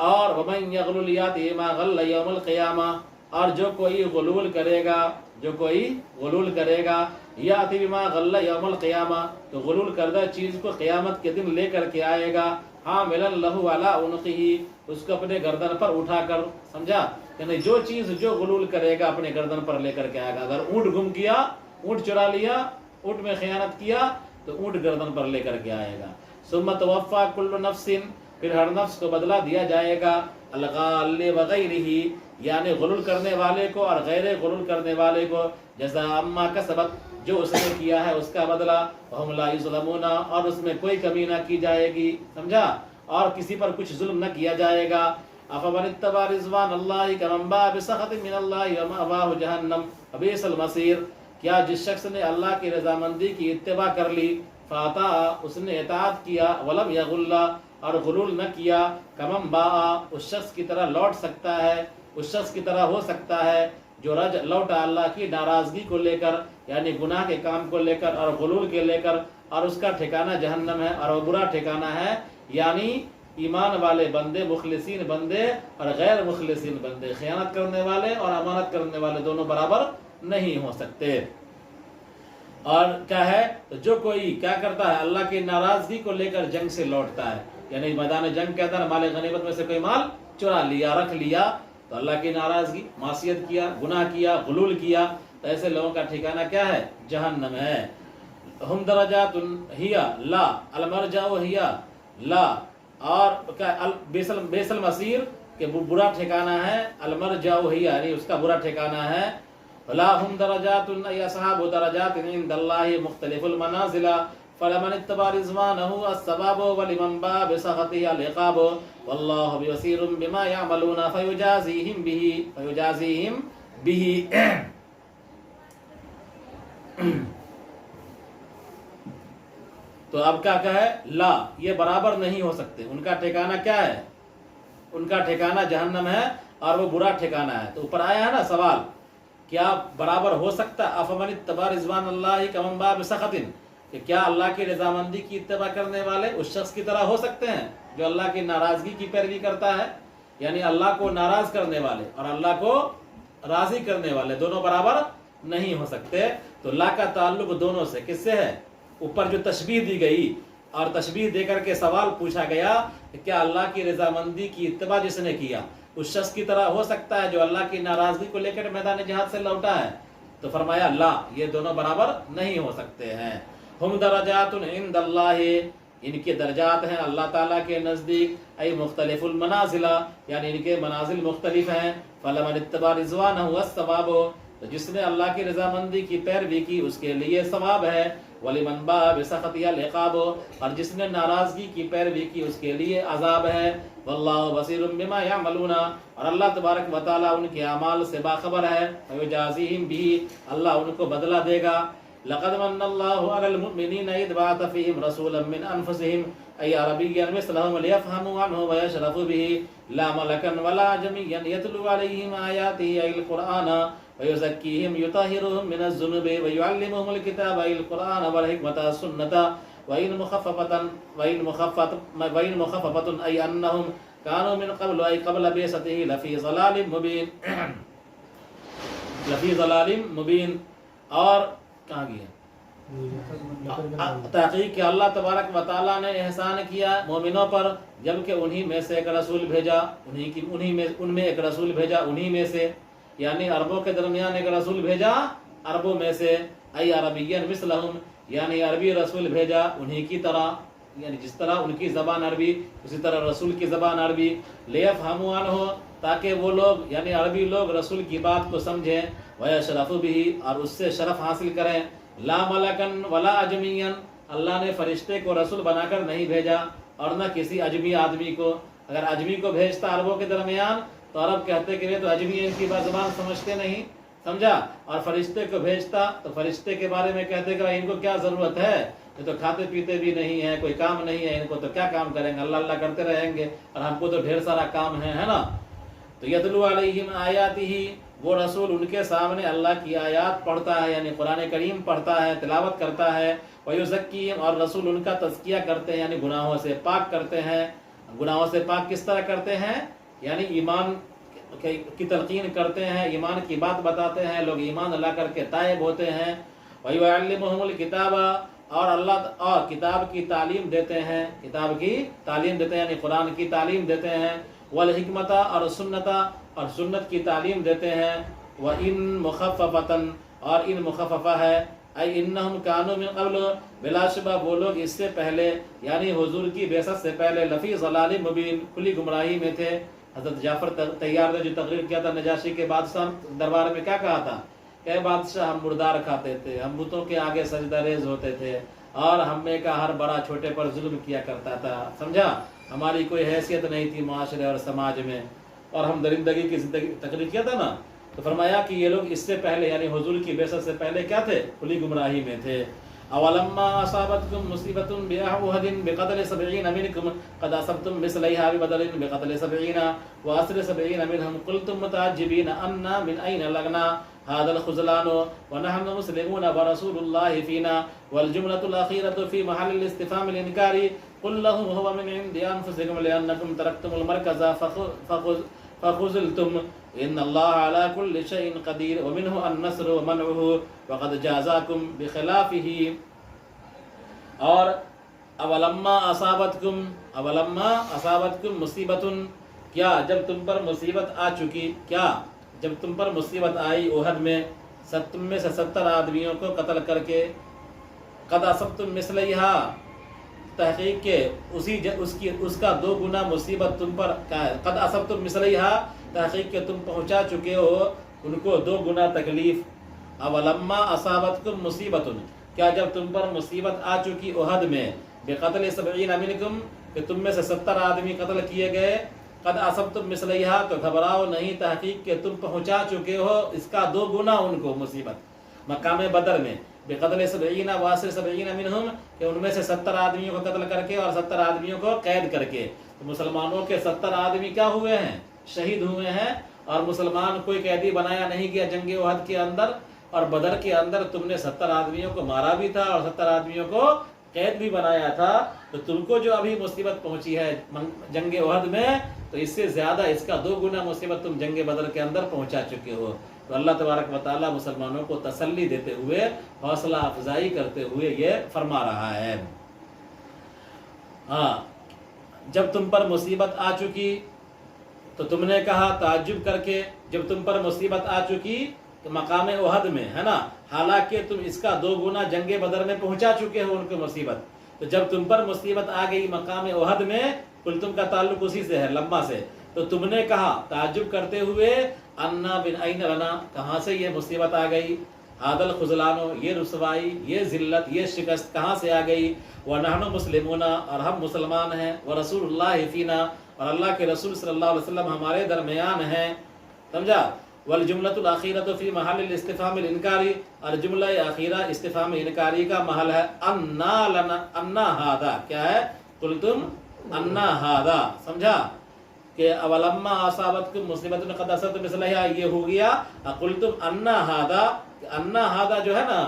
اور ومن یغل یأتی بما غل یوم القیامہ، اور جو کوئی غلول کرے گا، جو کوئی غلول کرے گا، یأتی بما غل یوم القیامہ، تو غلول کردہ چیز کو قیامت کے دن لے کر کے آئے گا، حاملا لہ علی عنقہ، اس کو اپنے گردن پر اٹھا کر، سمجھا؟ یعنی جو چیز جو غلول کرے گا اپنے گردن پر لے کر کے آئے گا۔ اگر اونٹ گم کیا، اونٹ چرا لیا، اونٹ میں خیانت کیا، تو اونٹ گردن پر لے کر کے آئے گا۔ ثم توفی کل نفس، پھر ہر نفس کو بدلہ دیا جائے گا، الغال وغیرہ، یعنی غلول کرنے والے کو اور غیر غلول کرنے والے کو، جزاء ما کسبت، جو اس نے کیا ہے اس کا بدلہ، وہم لا یظلمون، اور اس میں کوئی کمی نہ کی جائے گی، سمجھا؟ اور کسی پر کچھ ظلم نہ کیا جائے گا۔ افمن اتبع رضوان اللہ کمن باء بسخط من اللہ ومأواہ جہنم وبئس المصیر، کیا جس شخص نے اللہ کی رضامندی کی اتباع کر لی، فاطاع، اس نے اطاعت کیا، ولم یغل، اور غلول نہ کیا، کمن باء، اس شخص کی طرح لوٹ سکتا ہے، اس شخص کی طرح ہو سکتا ہے، جو لوٹا اللہ کی ناراضگی کو لے کر یعنی گناہ کے کام کو لے کر اور غلول کے لے کر، اور اس کا ٹھکانہ جہنم ہے اور وہ برا ٹھکانہ ہے، یعنی ایمان والے بندے، مخلصین بندے اور غیر مخلصین بندے، خیانت کرنے والے اور امانت کرنے والے دونوں برابر نہیں ہو سکتے۔ اور کیا ہے، تو جو کوئی کیا کرتا ہے، اللہ کی ناراضگی کو لے کر جنگ سے لوٹتا ہے، یعنی میدان جنگ کے اندر مال غنیمت میں سے کوئی مال چرا لیا، رکھ لیا، تو اللہ کی ناراضگی، معصیت کیا، گناہ کیا، غلول کیا، تو ایسے لوگوں کا ٹھکانہ کیا ہے؟ جہنم ہے۔ ہم درجات ہی لا المرجع ہی لا، اور بیس المصیر کہ برا ٹھکانہ ہے، المرجع ہی یعنی اس کا برا ٹھکانہ ہے۔ لا ہم درجات ای اصحاب درجات عند اللہ مختلف المنازل فلمن اتبع رضوانہ الثواب ولمن باء بسخطہ العقاب واللہ بصیر بما یعملون فیجازیہم بہ۔ تو اب کیا ہے، لا یہ برابر نہیں ہو سکتے، ان کا ٹھکانہ کیا ہے؟ ان کا ٹھکانہ جہنم ہے اور وہ برا ٹھکانہ ہے۔ تو اوپر آیا ہے نا سوال، کیا برابر ہو سکتا افمن اتبع رضوان اللہ کمن باء بسخط، کہ کیا اللہ کی رضامندی کی اتباع کرنے والے اس شخص کی طرح ہو سکتے ہیں جو اللہ کی ناراضگی کی پیروی کرتا ہے؟ یعنی اللہ کو ناراض کرنے والے اور اللہ کو راضی کرنے والے دونوں برابر نہیں ہو سکتے۔ تو لا کا تعلق دونوں سے کس سے ہے؟ اوپر جو تشبیہ دی گئی اور تشبیہ دے کر کے سوال پوچھا گیا کہ کیا اللہ کی رضامندی کی اتباع جس نے کیا اس شخص کی طرح ہو سکتا ہے جو اللہ کی ناراضگی کو لے کر میدان جہاد سے لوٹا ہے؟ تو فرمایا لا، یہ دونوں برابر نہیں ہو سکتے ہیں۔ ہم درجات عند اللہ، ان کے درجات ہیں اللہ تعالیٰ کے نزدیک، ای مختلف المنازل یعنی ان کے منازل مختلف ہیں۔ فلمن اتبع رضوانہ الثواب، تو جس نے اللہ کی رضامندی کی پیروی کی اس کے لیے ثواب ہے۔ وَلِمَنْ بَاءَ بِسَخَطِهِ الْعِقَابُ، اور جس نے ناراضگی کی پیروی کی اس کے لیے عذاب ہے۔ وَاللَّهُ بَصِيرٌ بِمَا يَعْمَلُونَ، اور اللہ تبارک و تعالیٰ ان کے اعمال سے باخبر ہے۔ وَيُجَازِيهِمْ بِهِ، اللہ ان کو بدلہ دے گا۔ لَقَدْ مَنَّ اللَّهُ عَلَى الْمُؤْمِنِينَ إِذْ بَعَثَ فِيهِمْ رَسُولًا مِّنْ أَنفُسِهِمْ أَيْ عَرَبِيًّا مِثْلَهُمْ لِيَفْهَمُوا عَنْهُ وَيَشْرَفُوا بِهِ لَا مَلَكًا وَلَا عَجَمِيًّا يَتْلُو عَلَيْهِمْ آيَاتِهِ أَيِ الْقُرْآنَ وَيُزَكِّيهِمْ يُطَهِّرُهُمْ مِنَ الذُّنُوبِ وَيُعَلِّمُهُمُ الْكِتَابَ وَالْقُرْآنَ وَالْحِكْمَةَ وَالسُّنَّةَ وَإِنْ مُخَفَّفَةٌ أَيْ أَنَّهُمْ كَانُوا مِنْ قَبْلُ أَيْ قَبْلَ بِعْثَتِهِ لَفِي ضَلَالٍ مُبِينٍ۔ اور کہاں گیا تحقیق کہ اللہ تبارک و تعالیٰ نے احسان کیا مومنوں پر جبکہ انہی میں سے ایک رسول بھیجا، ان میں ایک رسول بھیجا انہی میں سے، یعنی عربوں کے درمیان ایک رسول بھیجا عربوں میں سے، ای عربین مثلہم، یعنی عربی رسول بھیجا انہی کی طرح، یعنی جس طرح ان کی زبان عربی اسی طرح رسول کی زبان عربی، لیفہموا عنہ، تاکہ وہ لوگ یعنی عربی لوگ رسول کی بات کو سمجھیں، ویشرفوا بہ، اور اس سے شرف حاصل کریں، لا ملکن ولا اجمین، اللہ نے فرشتے کو رسول بنا کر نہیں بھیجا اور نہ کسی اجمی آدمی کو۔ اگر اجمی کو بھیجتا عربوں کے درمیان تو عرب کہتے کہ یہ تو اجمی ان کی زبان سمجھتے نہیں، سمجھا، اور فرشتے کو بھیجتا تو فرشتے کے بارے میں کہتے کہ ان کو کیا ضرورت ہے، یہ تو کھاتے پیتے بھی نہیں ہیں، کوئی کام نہیں ہے ان کو، تو کیا کام کریں گے، اللہ اللہ کرتے رہیں گے، اور ہم کو تو ڈھیر سارا کام ہے نا۔ تو یتلو علیہم آیاتہ، وہ رسول ان کے سامنے اللہ کی آیات پڑھتا ہے، یعنی قرآن کریم پڑھتا ہے، تلاوت کرتا ہے، ویزکیہم، اور رسول ان کا تزکیہ کرتے ہیں، یعنی گناہوں سے پاک کرتے ہیں۔ گناہوں سے پاک کس طرح کرتے ہیں؟ یعنی ایمان کی تلقین کرتے ہیں، ایمان کی بات بتاتے ہیں، لوگ ایمان لا کر کے تائب ہوتے ہیں۔ وَيُعَلِّمُهُمُ الْكِتَابَ، اور اللہ اور کتاب کی تعلیم دیتے ہیں، کتاب کی تعلیم دیتے ہیں یعنی قرآن کی تعلیم دیتے ہیں، والحکمت، اور سنت، اور سنت کی تعلیم دیتے ہیں، وَإِن مُخَفَّفَةً، اور ان مخففہ ہے، اَيْ إِنَّهُمْ كَانُوا مِن قَبْلُ، بلا شبہ وہ لوگ اس سے پہلے یعنی حضور کی بعثت سے پہلے لفی ضلال مبین، کھلی گمراہی میں تھے۔ حضرت جعفر طیار نے جو تقریر کیا تھا نجاشی کے بادشاہ دربار میں، کیا کہا تھا کہ اے بادشاہ ہم مردار کھاتے تھے، ہم بتوں کے آگے سجدہ ریز ہوتے تھے، اور ہم میں کا ہر بڑا چھوٹے پر ظلم کیا کرتا تھا، سمجھا، ہماری کوئی حیثیت نہیں تھی معاشرے اور سماج میں، اور ہم درندگی کی زندگی تقریر کیا تھا نا۔ تو فرمایا کہ یہ لوگ اس سے پہلے یعنی حضور کی بعثت سے پہلے کیا تھے؟ کھلی گمراہی میں تھے۔ اولما اصابتكم مصیبۃ بعہد بقتل 70 منکم قد اصبتم مثلیہا ببدل بقتل 70 واسر 70 منهم قلتم متعجبین انا من این لغنا هذا الخذلان ونحن مسلمون ورسول الله فينا والجملة الأخيرة في محل الاستفهام الإنكاري قل لهم هو من عند أنفسكم لأنكم تركتم المركز فخذلتم إن الله على كل شيء قدير ومنه النصر ومنعه وقد جازاكم بخلافه. اور اولما اصابتکم مصیبت، کیا جب تم پر مصیبت آ چکی، کیا جب تم پر مصیبت آئی احد میں تم میں سے 70 آدمیوں کو قتل کر کے، قد اصبتم مثلیہا، تحقیق کے اس کا 2 گنا مصیبت تم پر، قد اصبتم مثلیہا، تحقیق کے تم پہنچا چکے ہو ان کو 2 گنا تکلیف. اولما اصابتکم مصیبت، کیا جب تم پر مصیبت آ چکی احد میں بقتل 70 منکم، کہ تم میں سے 70 آدمی قتل کیے گئے، قد اصبتم مثلیہا، تو گھبراؤ نہیں، تحقیق کہ تم پہنچا چکے ہو اس کا 2 گنا ان کو مصیبت مقام بدر میں، بقتل 70 واسر 70 منہم، کہ ان میں سے 70 آدمیوں کو قتل کر کے اور 70 آدمیوں کو قید کر کے. تو مسلمانوں کے 70 آدمی کیا ہوئے ہیں؟ شہید ہوئے ہیں. اور مسلمان کوئی قیدی بنایا نہیں گیا جنگ احد کے اندر. اور بدر کے اندر تم نے 70 آدمیوں کو مارا بھی تھا اور 70 آدمیوں کو قید بھی بنایا تھا. تو تم کو جو ابھی مصیبت پہنچی ہے جنگ احد میں، تو اس سے زیادہ اس کا 2 گنا مصیبت تم جنگ بدر کے اندر پہنچا چکے ہو. تو اللہ تبارک و تعالی مسلمانوں کو تسلی دیتے ہوئے، حوصلہ افزائی کرتے ہوئے یہ فرما رہا ہے. ہاں، جب تم پر مصیبت آ چکی تو تم نے کہا تعجب کر کے، جب تم پر مصیبت آ چکی تو مقام احد میں ہے نا، حالانکہ تم اس کا 2 گنا جنگ بدر میں پہنچا چکے ہو ان کو مصیبت. تو جب تم پر مصیبت آ گئی مقام احد میں، قلتم کا تعلق اسی سے ہے، لمبا سے، تو تم نے کہا تعجب کرتے ہوئے، انا من این لنا، کہاں سے یہ مصیبت آ گئی، عادل خذلانو، یہ رسوائی، یہ ذلت، یہ شکست کہاں سے آ گئی. ونحن مسلمون، اور ہم مسلمان ہیں، ورسول اللہ فینا، اور اللہ کے رسول صلی اللہ علیہ وسلم ہمارے درمیان ہیں. سمجھا. والجملۃ الاخیرۃ فی محل الاستفہام الانکاری، اور جملہ اخیرہ استفہام انکاری کا محل ہے. انا لنا، انا ھذا، کیا ہے؟ قلتم انا ھذا. سمجھا کہ اولما اصابتکم مصیبۃ قد اصبتم مثلیہا، یہ ہو گیا قلتم انا ھذا. انا ھذا جو ہے نا،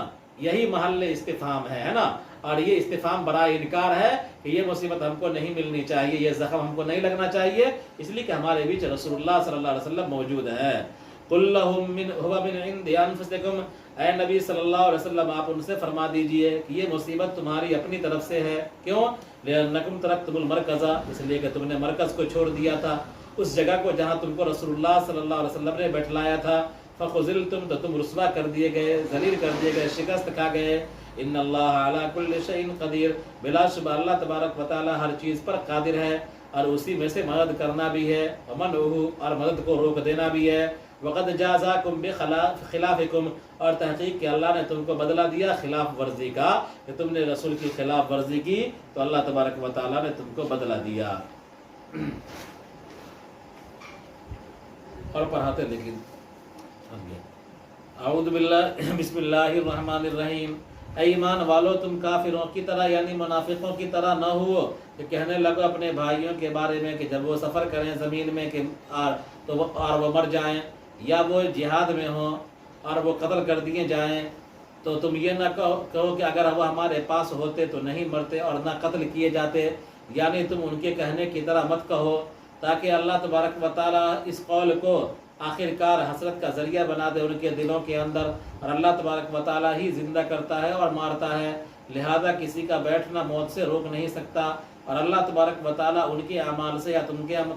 یہی محل استفہام ہے نا. اور یہ استفہام برائے انکار ہے کہ یہ مصیبت ہم کو نہیں ملنی چاہیے، یہ زخم ہم کو نہیں لگنا چاہیے، اس لیے کہ ہمارے بیچ رسول اللہ صلی اللہ علیہ وسلم موجود ہے. قل لهم هو من عند انفسکم، اے نبی صلی اللہ علیہ وسلم آپ ان سے فرما دیجئے کہ یہ مصیبت تمہاری اپنی طرف سے ہے. کیوں؟ لأنکم ترکتم المرکز، اس لیے کہ تم نے مرکز کو چھوڑ دیا تھا، اس جگہ کو جہاں تم کو رسول اللہ صلی اللہ علیہ وسلم نے بیٹھلایا تھا. فخذلتم، تو تم رسوا کر دیے گئے، ذلیل کر دیے گئے، شکست کھا گئے. ان اللہ علی کل شیء قدیر، بلا شبہ اللہ تبارک و تعالی ہر چیز پر قادر ہے، اور اسی میں سے مدد کرنا بھی ہے، ومنعہ، اور مدد کو روک دینا بھی ہے. وقد جازاکم بخلافکم، اور تحقیق کہ اللہ نے تم کو بدلہ دیا خلاف ورزی کا، کہ تم نے رسول کی خلاف ورزی کی تو اللہ تبارک و تعالی نے تم کو بدلہ دیا. اور پڑھاتے لیکن اعوذ باللہ، بسم اللہ الرحمن الرحیم. اے ایمان والو، تم کافروں کی طرح یعنی منافقوں کی طرح نہ ہو کہ کہنے لگو اپنے بھائیوں کے بارے میں کہ جب وہ سفر کریں زمین میں کہ اور وہ مر جائیں، یا وہ جہاد میں ہوں اور وہ قتل کر دیے جائیں، تو تم یہ نہ کہو کہ اگر وہ ہمارے پاس ہوتے تو نہیں مرتے اور نہ قتل کیے جاتے. یعنی تم ان کے کہنے کی طرح مت کہو، تاکہ اللہ تبارک و تعالیٰ اس قول کو آخر کار حسرت کا ذریعہ بنا دے ان کے دلوں کے اندر. اور اللہ تبارک و تعالیٰ ہی زندہ کرتا ہے اور مارتا ہے، لہذا کسی کا بیٹھنا موت سے روک نہیں سکتا. اور اللہ تبارک و تعالیٰ ان کے اعمال سے یا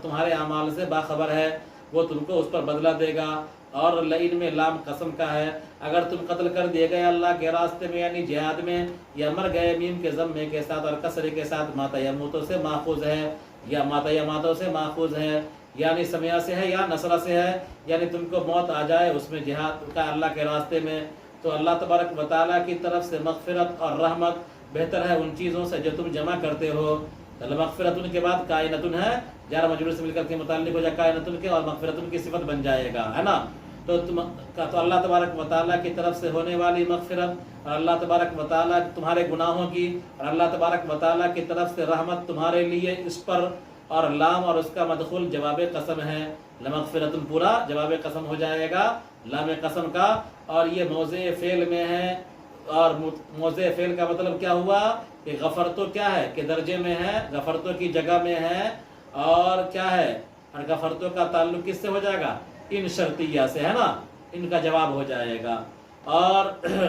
تمہارے اعمال سے باخبر ہے، وہ تم کو اس پر بدلہ دے گا. اور لئن میں لام قسم کا ہے، اگر تم قتل کر دیے گئے اللہ کے راستے میں یعنی جہاد میں، یا مر گئے میم کے ضمے کے ساتھ اور کسرے کے ساتھ ماتا یموتوں سے ماخوذ ہے، یا ماتا یماتوں سے ماخوذ ہے، یعنی سمیہ سے ہے یا نصرہ سے ہے، یعنی تم کو موت آ جائے اس میں جہاد کا اللہ کے راستے میں، تو اللہ تبارک و تعالیٰ کی طرف سے مغفرت اور رحمت بہتر ہے ان چیزوں سے جو تم جمع کرتے ہو. مغفرتن کے بعد کائنتن ہے، جار مجرور سے مل کر کے متعلق ہو جائے کائنتن کے، اور مغفرتن کی صفت بن جائے گا، ہے نا. تو اللہ تبارک و تعالیٰ کی طرف سے ہونے والی مغفرت اور اللہ تبارک و تعالیٰ تمہارے گناہوں کی اور اللہ تبارک و تعالیٰ کی طرف سے رحمت تمہارے لیے، اس پر اور لام اور اس کا مدخول جواب قسم ہے، لمغفرت پورا جواب قسم ہو جائے گا لام قسم کا، اور یہ موضع فعل میں ہے، اور موضع فعل کا مطلب کیا ہوا کہ غفرتو کیا ہے کہ درجے میں ہے، غفرتو کی جگہ میں ہے، اور کیا ہے، اور غفرتو کا تعلق کس سے ہو جائے گا، ان شرطیہ سے ہے نا، ان کا جواب ہو جائے گا، اور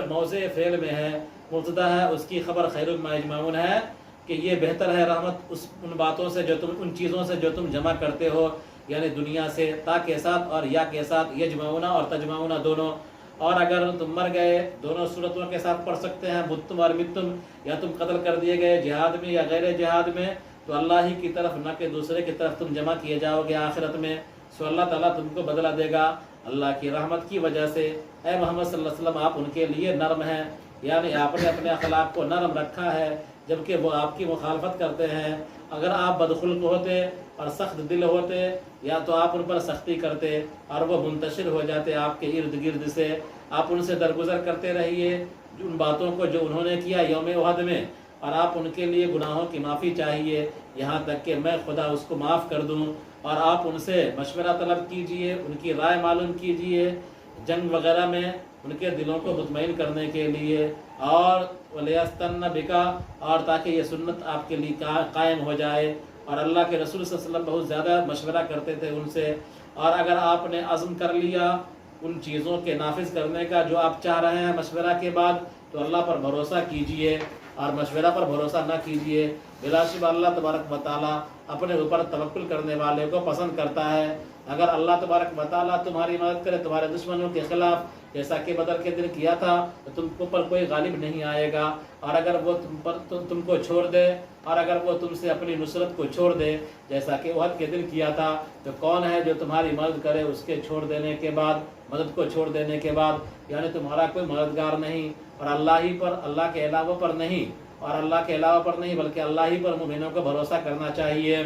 موضع فعل میں ہے، مبتدا ہے، اس کی خبر خیر ما یجمعون ہے کہ یہ بہتر ہے رحمت ان باتوں سے جو تم، ان چیزوں سے جو تم جمع کرتے ہو، یعنی دنیا سے، تا کے ساتھ اور یا کے ساتھ، یجمعون اور تجمعون دونوں، اور اگر تم مر گئے دونوں صورتوں کے ساتھ پڑھ سکتے ہیں، متم اور متم، یا تم قتل کر دیے گئے جہاد میں یا غیر جہاد میں، تو اللہ ہی کی طرف نہ کہ دوسرے کی طرف تم جمع کیے جاؤ گے آخرت میں، سو اللہ تعالیٰ تم کو بدلہ دے گا اللہ کی رحمت کی وجہ سے۔ اے محمد صلی اللہ علیہ وسلم، آپ ان کے لیے نرم ہیں، یعنی آپ نے اپنے اخلاق کو نرم رکھا ہے جبکہ وہ آپ کی مخالفت کرتے ہیں۔ اگر آپ بدخلق ہوتے اور سخت دل ہوتے یا تو آپ ان پر سختی کرتے اور وہ منتشر ہو جاتے آپ کے ارد گرد سے، آپ ان سے درگزر کرتے رہیے ان باتوں کو جو انہوں نے کیا یوم احد میں، اور آپ ان کے لیے گناہوں کی معافی چاہیے یہاں تک کہ میں خدا اس کو معاف کر دوں، اور آپ ان سے مشورہ طلب کیجئے، ان کی رائے معلوم کیجئے جنگ وغیرہ میں ان کے دلوں کو مطمئن کرنے کے لیے، اور وَلِيَسْتَنَّ بِكَ، اور تاکہ یہ سنت آپ کے لیے قائم ہو جائے، اور اللہ کے رسول صلی اللہ علیہ وسلم بہت زیادہ مشورہ کرتے تھے ان سے، اور اگر آپ نے عزم کر لیا ان چیزوں کے نافذ کرنے کا جو آپ چاہ رہے ہیں مشورہ کے بعد، تو اللہ پر بھروسہ کیجئے اور مشورہ پر بھروسہ نہ کیجئے۔ بلا شبہ اللہ تبارک و تعالیٰ اپنے اوپر توکل کرنے والے کو پسند کرتا ہے۔ اگر اللہ تبارک و تعالیٰ تمہاری مدد کرے تمہارے دشمنوں کے خلاف، جیسا کہ بدر کے دن کیا تھا، تو تم پر کوئی غالب نہیں آئے گا، اور اگر وہ تم کو چھوڑ دے، اور اگر وہ تم سے اپنی نصرت کو چھوڑ دے جیسا کہ احد کے دن کیا تھا، تو کون ہے جو تمہاری مدد کرے اس کے چھوڑ دینے کے بعد، مدد کو چھوڑ دینے کے بعد، یعنی تمہارا کوئی مددگار نہیں، اور اللہ ہی پر، اللہ کے علاوہ پر نہیں، اور اللہ کے علاوہ پر نہیں بلکہ اللہ ہی پر مومنوں کو بھروسہ کرنا چاہیے۔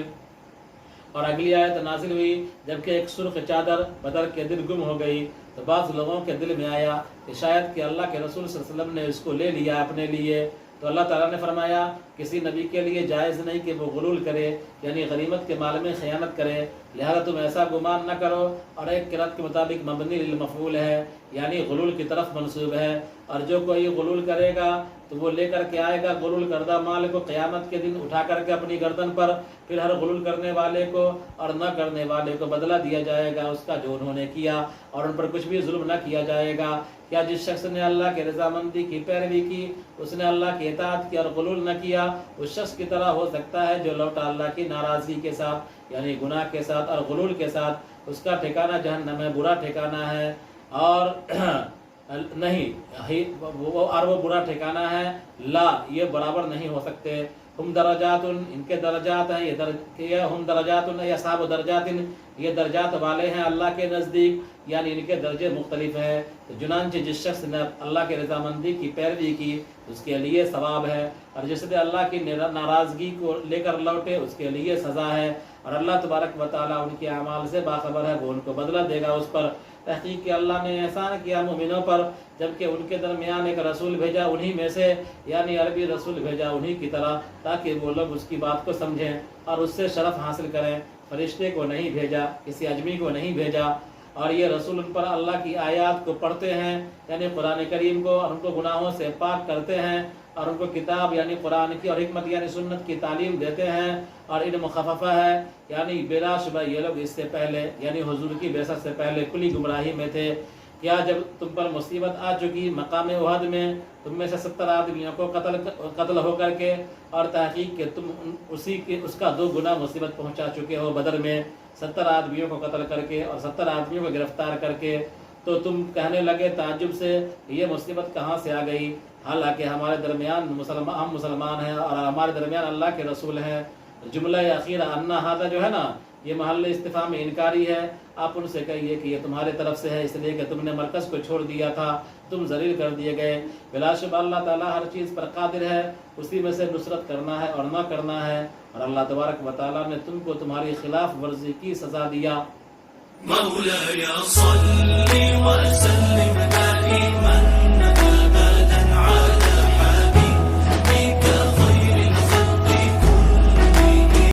اور اگلی آیت نازل ہوئی جبکہ ایک سرخ چادر بدر کے دن گم ہو گئی، تو بعض لوگوں کے دل میں آیا کہ شاید کہ اللہ کے رسول صلی اللہ علیہ وسلم نے اس کو لے لیا اپنے لیے، تو اللہ تعالیٰ نے فرمایا کسی نبی کے لیے جائز نہیں کہ وہ غلول کرے، یعنی غنیمت کے مال میں خیانت کرے، لہذا تم ایسا گمان نہ کرو۔ اور ایک قرأت کے مطابق مبنی للمفعول ہے، یعنی غلول کی طرف منسوب ہے، اور جو کوئی غلول کرے گا تو وہ لے کر کے آئے گا غلول کردہ مال کو قیامت کے دن اٹھا کر کے اپنی گردن پر، پھر ہر غلول کرنے والے کو اور نہ کرنے والے کو بدلہ دیا جائے گا اس کا جو انہوں نے کیا، اور ان پر کچھ بھی ظلم نہ کیا جائے گا۔ کیا جس شخص نے اللہ کے رضامندی کی پیروی کی، اس نے اللہ کی اطاعت کی اور غلول نہ کیا، اس شخص کی طرح ہو سکتا ہے جو لوٹا اللہ کی ناراضگی کے ساتھ، یعنی گناہ کے ساتھ اور غلول کے ساتھ، اس کا ٹھکانہ جہنم ہے، برا ٹھکانہ ہے، اور نہیں وہ برا ٹھکانہ ہے، لا یہ برابر نہیں ہو سکتے۔ ہم درجات، ان کے درجات ہیں، یہ ہم درجات یا اصحاب درجات، یہ درجات والے ہیں اللہ کے نزدیک، یعنی ان کے درجے مختلف ہیں۔ چنانچہ جس شخص نے اللہ کے رضامندی کی پیروی کی اس کے لیے ثواب ہے، اور جس نے اللہ کی ناراضگی کو لے کر لوٹے اس کے لیے سزا ہے، اور اللہ تبارک و تعالیٰ ان کے اعمال سے باخبر ہے، وہ ان کو بدلہ دے گا اس پر۔ تحقیق کہ اللہ نے احسان کیا مومنوں پر جبکہ ان کے درمیان ایک رسول بھیجا انہی میں سے، یعنی عربی رسول بھیجا انہی کی طرح، تاکہ وہ لوگ اس کی بات کو سمجھیں اور اس سے شرف حاصل کریں۔ فرشتے کو نہیں بھیجا، کسی اجمی کو نہیں بھیجا، اور یہ رسول ان پر اللہ کی آیات کو پڑھتے ہیں، یعنی قرآن کریم کو، اور ان کو گناہوں سے پاک کرتے ہیں، اور ان کو کتاب یعنی قرآن کی اور حکمت یعنی سنت کی تعلیم دیتے ہیں، اور علم مخففہ ہے، یعنی بلا شبہ یہ لوگ اس سے پہلے یعنی حضور کی بعثت سے پہلے کلی گمراہی میں تھے۔ کیا جب تم پر مصیبت آ چکی مقام احد میں، تم میں سے 70 آدمیوں کو قتل ہو کر کے، اور تحقیق کہ تم اس کا 2 گنا مصیبت پہنچا چکے ہو بدر میں، 70 آدمیوں کو قتل کر کے اور 70 آدمیوں کو گرفتار کر کے، تو تم کہنے لگے تعجب سے یہ مصیبت کہاں سے آ گئی، حالانکہ ہمارے درمیان ہم مسلمان ہیں اور ہمارے درمیان اللہ کے رسول ہیں۔ جملہ اخیرہ انا ہذا جو ہے نا، یہ محل استفہام انکاری ہے۔ آپ ان سے کہیے کہ یہ تمہارے طرف سے ہے، اس لیے کہ تم نے مرکز کو چھوڑ دیا تھا، تم ذلیل کر دیے گئے۔ بلا شبہ اللہ تعالیٰ ہر چیز پر قادر ہے، اسی میں سے نصرت کرنا ہے اور نہ کرنا ہے، اور اللہ تبارک و تعالیٰ نے تم کو تمہاری خلاف ورزی کی سزا دیا۔ مولاي صل